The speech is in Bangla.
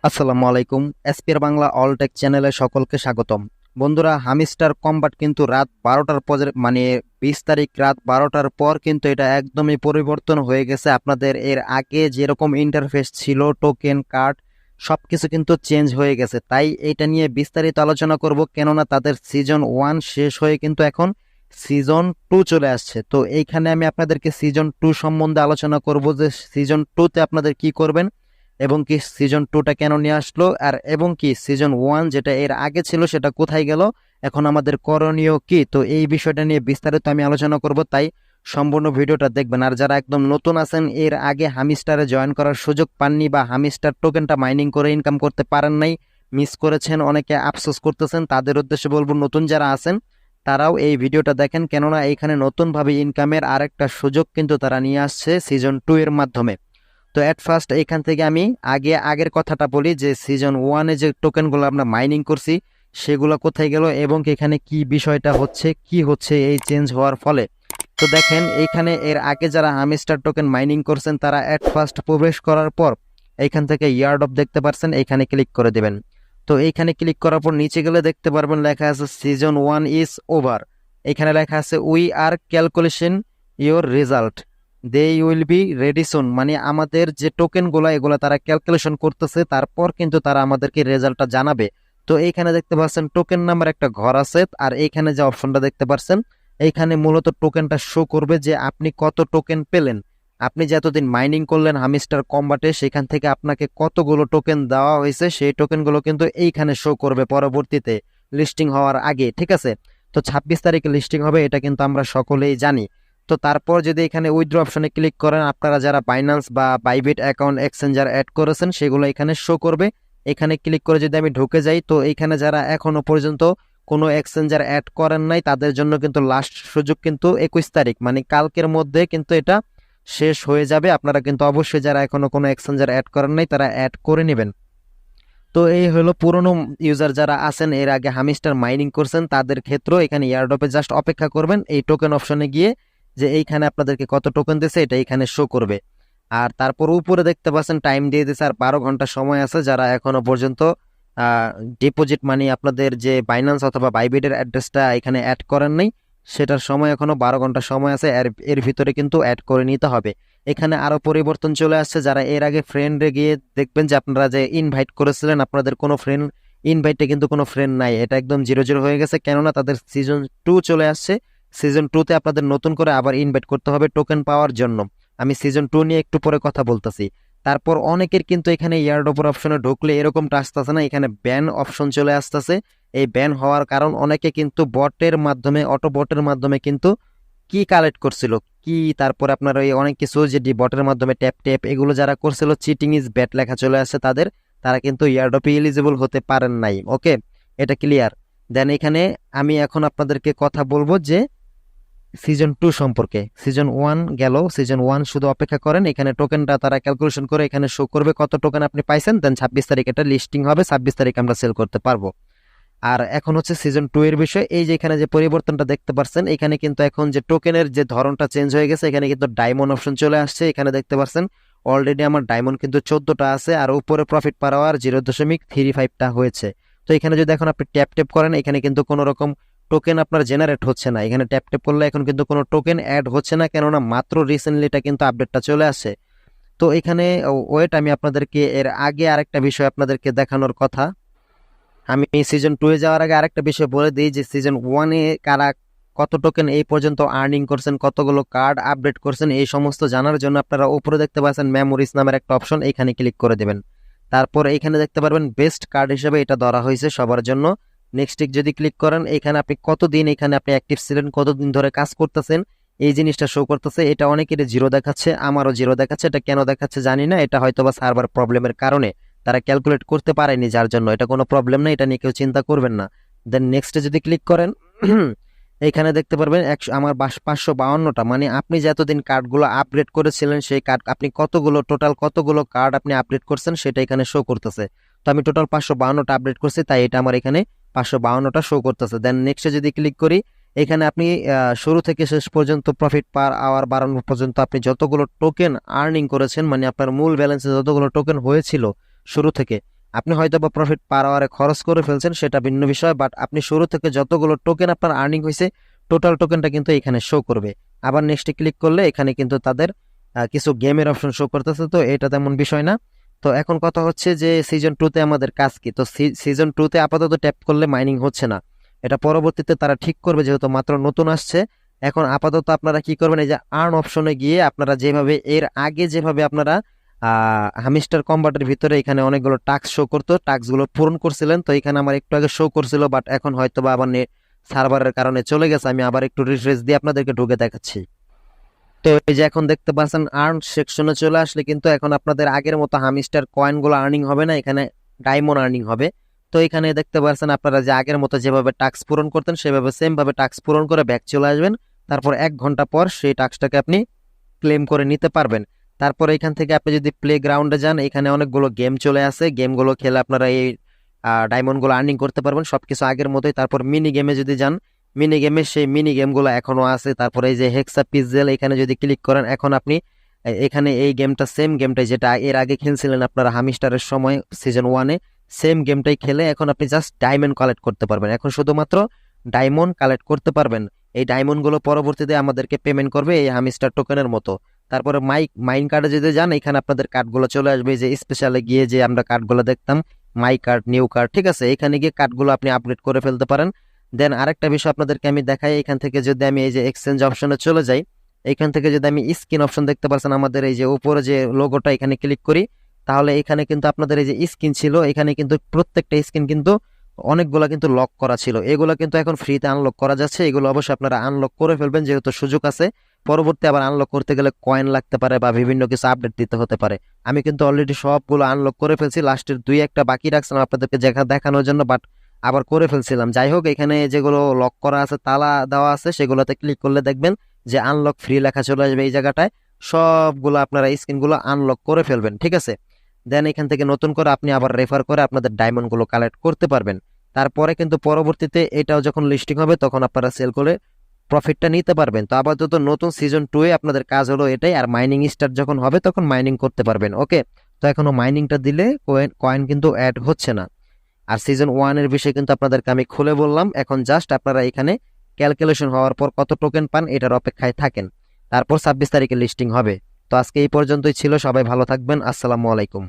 আসসালামু আলাইকুম। এসপিআর বাংলা অল টেক চ্যানেলে সকলকে স্বাগতম। বন্ধুরা, হামিস্টার কম্বাট কিন্তু রাত 12টার পর, মানে 20 তারিখ রাত 12টার পর কিন্তু এটা একদমই পরিবর্তন হয়ে গেছে। আপনাদের এর আগে যেরকম ইন্টারফেস ছিল, টোকেন কার্ড সবকিছু কিন্তু চেঞ্জ হয়ে গেছে। তাই এটা নিয়ে বিস্তারিত আলোচনা করব, কেননা তাদের সিজন 1 শেষ হয়ে কিন্তু এখন সিজন 2 চলে আসছে। তো এইখানে আমি আপনাদেরকে সিজন 2 সম্বন্ধে আলোচনা করব, যে সিজন 2তে আপনাদের কি করবেন এবং কি সিজন 2টা কেন নিয়ে আসলো, আর এবং কি সিজন 1 যেটা এর আগে ছিল সেটা কোথায় গেল, এখন আমাদের করণীয় কি। তো এই বিষয়টা নিয়ে বিস্তারিত আমি আলোচনা করব, তাই সম্পূর্ণ ভিডিওটা দেখবেন। আর যারা একদম নতুন আছেন, এর আগে হামিস্টারে জয়েন করার সুযোগ পাননি বা হামিস্টার টোকেনটা মাইনিং করে ইনকাম করতে পারেন নাই, মিস করেছেন, অনেকে আফসোস করতেছেন, তাদের উদ্দেশ্যে বলবো নতুন যারা আছেন তারাও এই ভিডিওটা দেখেন, কেননা এইখানে নতুনভাবে ইনকামের আরেকটা সুযোগ কিন্তু তারা নিয়ে আসছে সিজন 2 এর মাধ্যমে। তো এট ফার্স্ট এখান থেকে আমি আগের কথাটা বলি, যে সিজন 1-এ যে টোকেনগুলো আমরা মাইনিং করছি সেগুলো কোথায় গেল এবং এখানে কি বিষয়টা হচ্ছে, কি হচ্ছে এই চেঞ্জ হওয়ার ফলে। তো দেখেন, এইখানে এর আগে যারা হামিস্টার টোকেন মাইনিং করছেন তারা এট ফার্স্ট প্রবেশ করার পর এইখান থেকে ইয়ার্ড অফ দেখতে পারছেন, এইখানে ক্লিক করে দেবেন। তো এইখানে ক্লিক করার পর নিচে গেলে দেখতে পারবেন লেখা আছে সিজন 1 ইজ ওভার। এখানে লেখা আছে we are calculation your result, they will be ready soon, মানে আমাদের যে টোকেনগুলো এগুলো তারা ক্যালকুলেশন করতেছে, তারপর কিন্তু তারা আমাদেরকে রেজাল্টটা জানাবে। তো এইখানে দেখতে পাচ্ছেন টোকেন নাম্বার একটা ঘর আছে, আর এইখানে যে অপশনটা দেখতে পাচ্ছেন এইখানে মূলত টোকেনটা শো করবে যে আপনি কত টোকেন পেলেন। আপনি যে এতদিন মাইনিং করলেন হামিস্টার কম্বাটে, সেখান থেকে আপনাকে কতগুলো টোকেন দেওয়া হয়েছে সেই টোকেনগুলো কিন্তু এইখানে শো করবে পরবর্তীতে লিস্টিং হওয়ার আগে, ঠিক আছে। তো 26 তারিখে লিস্টিং হবে, এটা কিন্তু আমরা সকলেই জানি। তো তারপর যদি এখানে উইথড্র অপশনে ক্লিক করেন, আপনারা যারা বাইন্যান্স বা বাইবিট অ্যাকাউন্ট এক্সচেঞ্জার অ্যাড করেছেন সেগুলো এখানে শো করবে। এখানে ক্লিক করে যদি আমি ঢুকে যাই, তো এইখানে যারা এখনো পর্যন্ত কোনো এক্সচেঞ্জার অ্যাড করেন নাই তাদের জন্য কিন্তু লাস্ট সুযোগ কিন্তু 21 তারিখ, মানে কালকের মধ্যে কিন্তু এটা শেষ হয়ে যাবে। আপনারা কিন্তু অবশ্যই যারা এখনো কোনো এক্সচেঞ্জার অ্যাড করেন নাই তারা অ্যাড করে নেবেন। তো এই হলো পুরনো ইউজার যারা আছেন, এর আগে হামিস্টার মাইনিং করছেন, তাদের ক্ষেত্রে এখানে ইয়ারড্রপে জাস্ট অপেক্ষা করবেন এই টোকেন অপশনে গিয়ে, যে এইখানে আপনাদেরকে কত টোকেন দিয়েছে এটা এখানে শো করবে। আর তারপর উপরে দেখতে পাচ্ছেন টাইম দিয়ে দিয়েছে, আর 12 ঘন্টা সময় আছে। যারা এখনো পর্যন্ত ডিপোজিট মানি আপনাদের যে বাইন্যান্স অথবা বাইবিটের অ্যাড্রেসটা এখানে অ্যাড করেন নাই, সেটার সময় এখনো 12 ঘন্টা সময় আছে, এর এর ভিতরে কিন্তু অ্যাড করে নিতে হবে। এখানে আরো পরিবর্তন চলে আসছে, যারা এর আগে ফ্রেন্ডে গিয়ে দেখবেন যে আপনারা যে ইনভাইট করেছিলেন আপনাদের কোনো ফ্রেন্ড ইনভাইটে কিন্তু কোনো ফ্রেন্ড নাই, এটা একদম জিরো জিরো হয়ে গেছে, কেননা তাদের সিজন 2 চলে আসছে। সিজন 2তে আপনাদের নতুন করে আবার ইনভাইট করতে হবে টোকেন পাওয়ার জন্য। আমি সিজন 2 নিয়ে একটু পরে কথা বলতেছি। তারপর অনেকের কিন্তু এখানে ইয়ারড্রপ অপশনে ঢুকলে এরকমটা আসতেছে না, এখানে ব্যান অপশন চলে আসতেছে। এই ব্যান হওয়ার কারণ অনেকে কিন্তু বটের মাধ্যমে, অটো বটের মাধ্যমে কিন্তু কি কালেক্ট করছিল, কি তারপরে আপনার ওই অনেক কিছু যে বটের মাধ্যমে ট্যাপ ট্যাপ এগুলো যারা করছিল, চিটিং ইজ ব্যাট লেখা চলে আসছে তাদের, তারা কিন্তু ইয়ারড্রপে এলিজিবল হতে পারেন নাই। ওকে, এটা ক্লিয়ার। দেন এখানে আমি এখন আপনাদেরকে কথা বলবো যে সিজন 2 সম্পর্কে। সিজন 1 গেল, সিজন 1 শুধু অপেক্ষা করেন, এখানে টোকেনটা তারা ক্যালকুলেশন করে এখানে শো করবে কত টোকেন আপনি পাইছেন। দেন 26 তারিখ এটা লিস্টিং হবে, 26 তারিখ আমরা সেল করতে পারবো। আর এখন হচ্ছে সিজন 2 এর বিষয়। এই যে এখানে যে পরিবর্তনটা দেখতে পাচ্ছেন, এখানে কিন্তু এখন যে টোকেনের যে ধরনটা চেঞ্জ হয়ে গেছে, এখানে কিন্তু ডায়মন্ড অপশন চলে আসছে। এখানে দেখতে পাচ্ছেন অলরেডি আমার ডায়মন্ড কিন্তু 14টা আছে, আর উপরে প্রফিট পার আওয়ার 0.35টা হয়েছে। তো এখানে যদি এখন আপনি ট্যাপ ট্যাপ করেন, এখানে কিন্তু কোনো রকম টোকেন আপনার জেনারেট হচ্ছে না। এখানে ট্যাপ ট্যাপ করলে এখন কিন্তু কোনো টোকেন অ্যাড হচ্ছে না, কেননা মাত্র রিসেন্টলি এটা কিন্তু আপডেটটা চলে আসে। তো এখানে ওয়েট, আমি আপনাদেরকে এর আগে আরেকটা বিষয় আপনাদেরকে দেখানোর কথা। আমি সিজন 2 যাওয়ার আগে আরেকটা বিষয় বলে দিই, যে সিজন 1-এ কারা কত টোকেন এই পর্যন্ত আর্নিং করছেন, কতগুলো কার্ড আপডেট করছেন, এই সমস্ত জানার জন্য আপনারা উপরে দেখতে পাচ্ছেন মেমোরিজ নামের একটা অপশন, এখানে ক্লিক করে দেবেন। তারপর এখানে দেখতে পারবেন বেস্ট কার্ড হিসেবে এটা ধরা হয়েছে সবার জন্য। নেক্সট যদি ক্লিক করেন, এখানে আপনি কতদিন এখানে আপনি অ্যাক্টিভ ছিলেন, কতদিন ধরে কাজ করতেছেন, এই জিনিসটা শো করতেছে। এটা অনেকেরই জিরো দেখাচ্ছে, আমারও জিরো দেখাচ্ছে। এটা কেন দেখাচ্ছে জানি না, এটা হয়তো বা সার্ভার প্রবলেমের কারণে তারা ক্যালকুলেট করতে পারেনি, যার জন্য এটা কোনো প্রবলেম না, এটা নিয়ে কেউ চিন্তা করবেন না। দেন নেক্সটে যদি ক্লিক করেন, এখানে দেখতে পারবেন আমার 552টা, মানে আপনি যে এতদিন কার্ডগুলো আপডেট করেছিলেন সেই কার্ড আপনি কতগুলো, টোটাল কতগুলো কার্ড আপনি আপডেট করছেন সেটা এখানে শো করতেছে। তো আমি টোটাল 552টা আপডেট করছি, তাই এটা আমার এখানে 552টা শো করতেছে। দেন নেক্সটে যদি ক্লিক করি, এখানে আপনি শুরু থেকে শেষ পর্যন্ত প্রফিট পার আওয়ার বাড়ানো পর্যন্ত আপনি যতগুলো টোকেন আর্নিং করেছেন, মানে আপনার মূল ব্যালেন্সে যতগুলো টোকেন হয়েছিল শুরু থেকে, আপনি হয়তো বা প্রফিট পার আওয়ারে খরচ করে ফেলছেন, সেটা ভিন্ন বিষয়, বাট আপনি শুরু থেকে যতগুলো টোকেন আপনার আর্নিং হয়েছে টোটাল টোকেনটা কিন্তু এখানে শো করবে। আবার নেক্সটে ক্লিক করলে এখানে কিন্তু তাদের কিছু গেমের অপশন শো করতেছে, তো এটা তেমন বিষয় না। তো এখন কথা হচ্ছে যে সিজন 2 তে আমাদের কাজ কি? তো সিজন 2 তে আপাতত ট্যাপ করলে মাইনিং হচ্ছে না, এটা পরবর্তীতে তারা ঠিক করবে, যেহেতু মাত্র নতুন আসছে। এখন আপাতত আপনারা কি করবেন, এই যে আর্ন অপশনে গিয়ে আপনারা যেভাবে এর আগে যেভাবে আপনারা হামিস্টার কম্বাটের ভিতরে এখানে অনেকগুলো টাস্ক শো করতো, টাস্কগুলো পূরণ করছিলেন, তো এখানে আমার একটু আগে শো করছিল, বাট এখন হয়তো বা আবার সার্ভারের কারণে চলে গেছে। আমি আবার একটু রিফ্রেশ দিয়ে আপনাদেরকে ঢুকে দেখাচ্ছি। তো এই যে এখন দেখতে পাচ্ছেন আর্ন সেকশনে চলে আসলে কিন্তু এখন আপনাদের আগের মতো হামিস্টার কয়েনগুলো আর্নিং হবে না, এখানে ডায়মন্ড আর্নিং হবে। তো এখানে দেখতে পাচ্ছেন আপনারা যে আগের মতো যেভাবে টাস্ক পূরণ করতেন সেভাবে সেম ভাবে টাস্ক পূরণ করে ব্যাক চলে আসবেন। তারপর 1 ঘন্টা পর সেই টাস্কটাকে আপনি ক্লেম করে নিতে পারবেন। তারপর এখান থেকে আপনি যদি প্লে গ্রাউন্ডে যান, এখানে অনেকগুলো গেম চলে আসে, গেমগুলো খেলে আপনারা এই ডায়মন্ডগুলো আর্নিং করতে পারবেন সবকিছু আগের মতোই। তারপর মিনি গেমে যদি যান, মিনি গেমে সেই মিনি গেমগুলো এখনো আছে। তারপরে এই যে হেক্সা পিজেল, এখানে যদি ক্লিক করেন এখন আপনি এখানে এই গেমটা সেম গেমটাই যেটা এর আগে খেলছিলেন আপনারা হামিস্টারের সময় সিজন 1-এ, সেম গেমটাই খেলে এখন আপনি জাস্ট ডায়মন্ড কালেক্ট করতে পারবেন। এখন শুধুমাত্র ডায়মন্ড কালেক্ট করতে পারবেন। এই ডায়মন্ডগুলো পরবর্তীতে আমাদেরকে পেমেন্ট করবে এই হামিস্টার টোকেনের মতো। তারপরে মাইন কার্ডে যদি যান, এখানে আপনাদের কার্ডগুলো চলে আসবে, যে স্পেশালে গিয়ে যে আমরা কার্ডগুলো দেখতাম, মাই কার্ড, নিউ কার্ড, ঠিক আছে, এখানে গিয়ে কার্ডগুলো আপনি আপডেট করে ফেলতে পারেন। দেন আরেকটা বিষয় আপনাদেরকে আমি দেখাই, এখান থেকে যদি আমি এই যে এক্সচেঞ্জ অপশনে চলে যাই, এখান থেকে যদি আমি স্ক্রিন অপশন দেখতে পাচ্ছেন আমাদের এই যে উপরে যে লোগোটা, এখানে ক্লিক করি, তাহলে এখানে কিন্তু আপনাদের এই যে স্ক্রিন ছিল, এখানে কিন্তু প্রত্যেকটা স্ক্রিন কিন্তু অনেকগুলো কিন্তু লক করা ছিল, এগুলো কিন্তু এখন ফ্রিতে আনলক করা যাচ্ছে। এগুলো অবশ্যই আপনারা আনলক করে ফেলবেন, যেহেতু সুযোগ আছে। পরবর্তী আবার আনলক করতে গেলে কয়েন লাগতে পারে বা বিভিন্ন কিছু আপডেট দিতে হতে পারে। আমি কিন্তু অলরেডি সবগুলো আনলক করে ফেলছি, লাস্টের 2-1টা বাকি রাখছিলাম আপনাদেরকে দেখানোর জন্য, বাট আবার করে ফেলছিলাম। যাই হোক, এখানে যেগুলো লক করা আছে, তালা দেওয়া আছে, সেগুলোতে ক্লিক করলে দেখবেন যে আনলক ফ্রি লেখা চলে আসবে এই জায়গাটায়। সবগুলো আপনারা স্ক্রিনগুলো আনলক করে ফেলবেন, ঠিক আছে। দেন এখান থেকে নতুন করে আপনি আবার রেফার করে আপনাদের ডায়মন্ডগুলো কালেক্ট করতে পারবেন। তারপরে কিন্তু পরবর্তীতে এটাও যখন লিস্টিং হবে তখন আপনারা সেল করে প্রফিটটা নিতে পারবেন। তো আপাতত নতুন সিজন 2-এ আপনাদের কাজ হলো এটাই, আর মাইনিং স্টার্ট যখন হবে তখন মাইনিং করতে পারবেন। ওকে, তো এখনো মাইনিংটা দিলে কয়েন কিন্তু অ্যাড হচ্ছে না। আর সিজন 1-এর বিষয়ে কিন্তু আপনাদেরকে আমি খুলে বললাম, এখন জাস্ট আপনারা এখানে ক্যালকুলেশন হওয়ার পর কত টোকেন পান এটার অপেক্ষায় থাকেন। তারপর 26 তারিখে লিস্টিং হবে। তো আজকে এই পর্যন্তই ছিল, সবাই ভালো থাকবেন, আসসালামু আলাইকুম।